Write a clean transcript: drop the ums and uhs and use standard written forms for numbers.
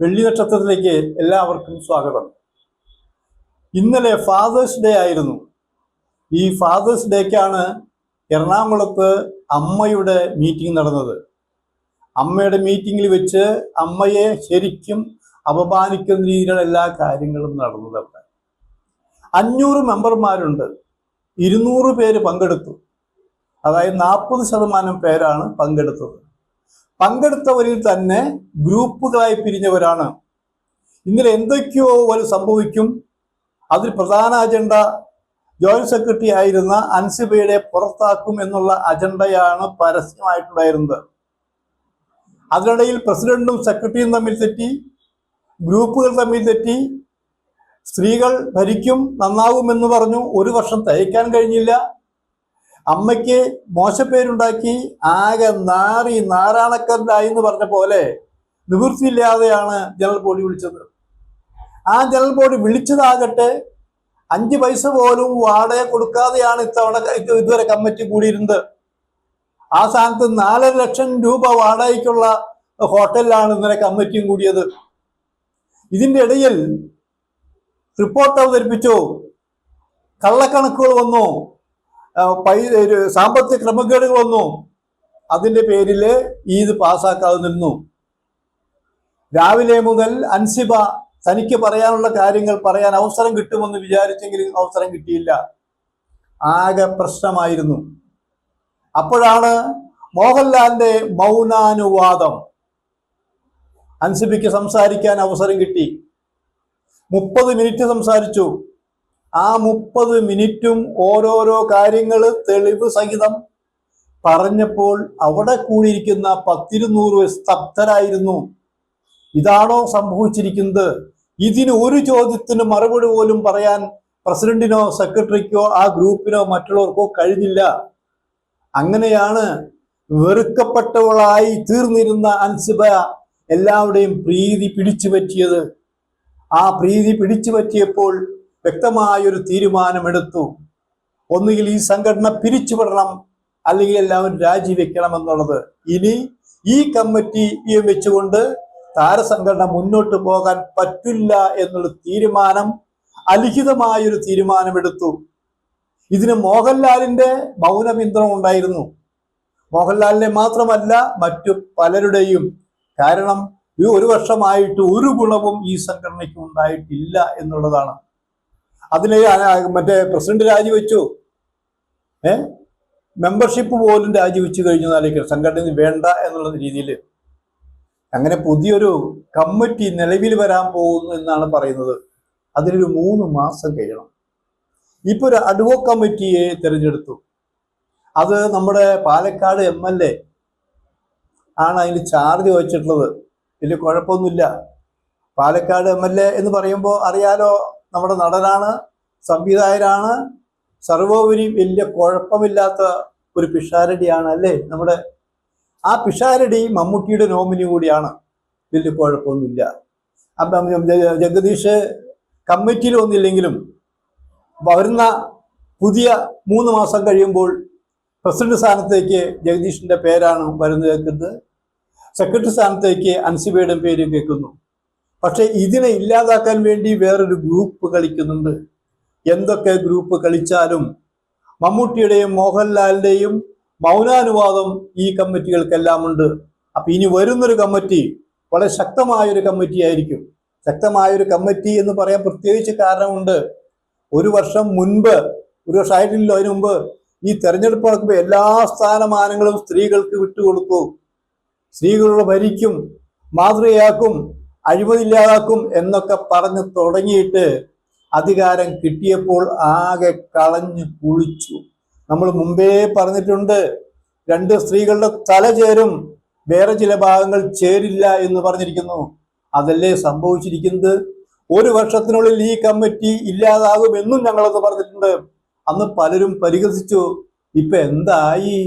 വെള്ളി നക്ഷത്രത്തിലേക്ക് എല്ലാവർക്കും സ്വാഗതം. ഇന്നലെ ഫാദേഴ്സ് ഡേ ആയിരുന്നു. ഈ ഫാദേഴ്സ് ഡേക്കാണ് എറണാകുളത്ത് അമ്മയുടെ മീറ്റിംഗ് നടന്നത്. അമ്മയുടെ മീറ്റിംഗിൽ വെച്ച് അമ്മയെ ശരിക്കും അപമാനിക്കുന്ന രീതിയിലുള്ള എല്ലാ കാര്യങ്ങളും നടന്നത്. അവിടെ 500 മെമ്പർമാരുണ്ട്, 200 പേര് പങ്കെടുത്തു. അതായത് 40% പേരാണ് പങ്കെടുത്തത്. പങ്കെടുത്തവരിൽ തന്നെ ഗ്രൂപ്പുകളായി പിരിഞ്ഞവരാണ്. ഇന്നലെ എന്തൊക്കെയോ ഒരു സംഭവിക്കും. അതിൽ പ്രധാന അജണ്ട ജോയിന്റ് സെക്രട്ടറി ആയിരുന്ന അൻസിബയെ പുറത്താക്കും എന്നുള്ള അജണ്ടയാണ് പരസ്യമായിട്ടുണ്ടായിരുന്നത്. അതിനിടയിൽ പ്രസിഡന്റും സെക്രട്ടറിയും തമ്മിൽ തെറ്റി, ഗ്രൂപ്പുകൾ തമ്മിൽ തെറ്റി. സ്ത്രീകൾ ഭരിക്കും, നന്നാകുമെന്ന് പറഞ്ഞു. 1 വർഷം തയ്ക്കാൻ കഴിഞ്ഞില്ല. അമ്മയ്ക്ക് മോശപ്പേരുണ്ടാക്കി, ആകെ നാരാണക്കല്ലായി എന്ന് പറഞ്ഞ പോലെ നിവൃത്തിയില്ലാതെയാണ് ജനറൽ ബോഡി വിളിച്ചത്. ആ ജനറൽ ബോഡി വിളിച്ചതാകട്ടെ 5 പൈസ പോലും വാടക കൊടുക്കാതെയാണ് ഇതുവരെ കമ്മിറ്റി കൂടിയിരുന്നത്. ആ സ്ഥാനത്ത് 4.5 ലക്ഷം രൂപ വാടകയ്ക്കുള്ള ഹോട്ടലിലാണ് ഇന്നലെ കമ്മിറ്റിയും കൂടിയത്. ഇതിന്റെ ഇടയിൽ റിപ്പോർട്ട് അവതരിപ്പിച്ചു, കള്ളക്കണക്കുകൾ വന്നു, സാമ്പത്തിക ക്രമക്കേടുകൾ വന്നു. അതിന്റെ പേരിൽ ഇത് പാസ്സാക്കാതെ നിന്നു. രാവിലെ മുതൽ അൻസിബ തനിക്ക് പറയാനുള്ള കാര്യങ്ങൾ പറയാൻ അവസരം കിട്ടുമെന്ന് വിചാരിച്ചെങ്കിലും അവസരം കിട്ടിയില്ല. ആകെ പ്രശ്നമായിരുന്നു. അപ്പോഴാണ് മോഹൻലാലിന്റെ മൗനാനുവാദം. അൻസിബയ്ക്ക് സംസാരിക്കാൻ അവസരം കിട്ടി. 30 മിനിറ്റ് സംസാരിച്ചു. ആ 30 മിനിറ്റും ഓരോരോ കാര്യങ്ങൾ തെളിവ് സഹിതം പറഞ്ഞപ്പോൾ അവിടെ കൂടിയിരിക്കുന്ന 10-200 സ്തബ്ധരായിരുന്നു. ഇതാണോ സംഭവിച്ചിരിക്കുന്നത്? ഇതിന് ഒരു ചോദ്യത്തിന് മറുപടി പോലും പറയാൻ പ്രസിഡന്റിനോ സെക്രട്ടറിക്കോ ആ ഗ്രൂപ്പിനോ മറ്റുള്ളവർക്കോ കഴിഞ്ഞില്ല. അങ്ങനെയാണ് വെറുക്കപ്പെട്ടവളായി തീർന്നിരുന്ന അൻസിബ എല്ലാവരുടെയും പ്രീതി പിടിച്ചു പറ്റിയത്. ആ പ്രീതി പിടിച്ചു പറ്റിയപ്പോൾ വ്യക്തമായൊരു തീരുമാനമെടുത്തു. ഒന്നുകിൽ ഈ സംഘടന പിരിച്ചുവിടണം, അല്ലെങ്കിൽ എല്ലാവരും രാജിവെക്കണം എന്നുള്ളത്. ഇനി ഈ കമ്മിറ്റിയെ വെച്ചുകൊണ്ട് താരസംഘടന മുന്നോട്ട് പോകാൻ പറ്റില്ല എന്നുള്ള തീരുമാനം, അലിഖിതമായൊരു തീരുമാനമെടുത്തു. ഇതിന് മോഹൻലാലിന്റെ മൗന പിന്തുണ ഉണ്ടായിരുന്നു. മോഹൻലാലിനെ മാത്രമല്ല, മറ്റു പലരുടെയും. കാരണം ഈ 1 വർഷമായിട്ട് ഒരു ഗുണവും ഈ സംഘടനയ്ക്ക് ഉണ്ടായിട്ടില്ല എന്നുള്ളതാണ്. അതിലെ മറ്റേ പ്രസിഡന്റ് രാജിവെച്ചു, മെമ്പർഷിപ്പ് പോലും രാജിവെച്ചു കഴിഞ്ഞാലേക്ക് സംഘടന വേണ്ട എന്നുള്ള രീതിയിൽ. അങ്ങനെ പുതിയൊരു കമ്മിറ്റി നിലവിൽ വരാൻ പോകുന്നു എന്നാണ് പറയുന്നത്. അതിനൊരു 3 മാസം കഴിയണം. ഇപ്പൊ ഒരു അഡ്വോക്ക് കമ്മിറ്റിയെ തിരഞ്ഞെടുത്തു. അത് നമ്മുടെ പാലക്കാട് MLA ആണ് അതിന് ചാർജ് വഹിച്ചിട്ടുള്ളത്. വലിയ കുഴപ്പമൊന്നുമില്ല. പാലക്കാട് MLA എന്ന് പറയുമ്പോൾ അറിയാലോ, നമ്മുടെ നടനാണ്, സംവിധായകനാണ്, സർവോപരി വലിയ കുഴപ്പമില്ലാത്ത ഒരു പിഷാരടിയാണ് അല്ലേ നമ്മുടെ. ആ പിഷാരടി മമ്മൂട്ടിയുടെ നോമിനി കൂടിയാണ്. വലിയ കുഴപ്പമൊന്നുമില്ല. അപ്പം ജഗദീഷ് കമ്മിറ്റിയിൽ ഒന്നില്ലെങ്കിലും വരുന്ന പുതിയ 3 മാസം കഴിയുമ്പോൾ പ്രസിഡന്റ് സ്ഥാനത്തേക്ക് ജഗദീഷിന്റെ പേരാണ് വരുന്നത് കേൾക്കുന്നത്. സെക്രട്ടറി സ്ഥാനത്തേക്ക് അൻസിബയുടെ പേര് കേൾക്കുന്നു. പക്ഷെ ഇതിനെ ഇല്ലാതാക്കാൻ വേണ്ടി വേറൊരു ഗ്രൂപ്പ് കളിക്കുന്നുണ്ട്. എന്തൊക്കെ ഗ്രൂപ്പ് കളിച്ചാലും മമ്മൂട്ടിയുടെയും മോഹൻലാലിന്റെയും മൗനാനുവാദം ഈ കമ്മിറ്റികൾക്കെല്ലാം ഉണ്ട്. അപ്പൊ ഇനി വരുന്നൊരു കമ്മിറ്റി വളരെ ശക്തമായൊരു കമ്മിറ്റി ആയിരിക്കും. ശക്തമായൊരു കമ്മിറ്റി എന്ന് പറയാൻ പ്രത്യേകിച്ച് കാരണമുണ്ട്. 1 വർഷം മുൻപ്, 1 വർഷമായിട്ടില്ലല്ലോ, അതിനു മുമ്പ് ഈ തെരഞ്ഞെടുപ്പ് നടക്കുമ്പോൾ എല്ലാ സ്ഥാനമാനങ്ങളും സ്ത്രീകൾക്ക് വിട്ടുകൊടുത്തു. സ്ത്രീകളുടെ ഭരിക്കും, മാതൃകയാക്കും, അഴിമതിയില്ലാതാക്കും എന്നൊക്കെ പറഞ്ഞു തുടങ്ങിയിട്ട് അധികാരം കിട്ടിയപ്പോൾ ആകെ കളഞ്ഞു കുളിച്ചു. നമ്മൾ മുമ്പേ പറഞ്ഞിട്ടുണ്ട്, 2 സ്ത്രീകളുടെ തല ചേരും, വേറെ ചില ഭാഗങ്ങൾ ചേരില്ല എന്ന് പറഞ്ഞിരിക്കുന്നു. അതല്ലേ സംഭവിച്ചിരിക്കുന്നത്. 1 വർഷത്തിനുള്ളിൽ ഈ കമ്മിറ്റി ഇല്ലാതാകുമെന്നും ഞങ്ങളത് പറഞ്ഞിട്ടുണ്ട്. അന്ന് പലരും പരിഹസിച്ചു. ഇപ്പൊ എന്തായി?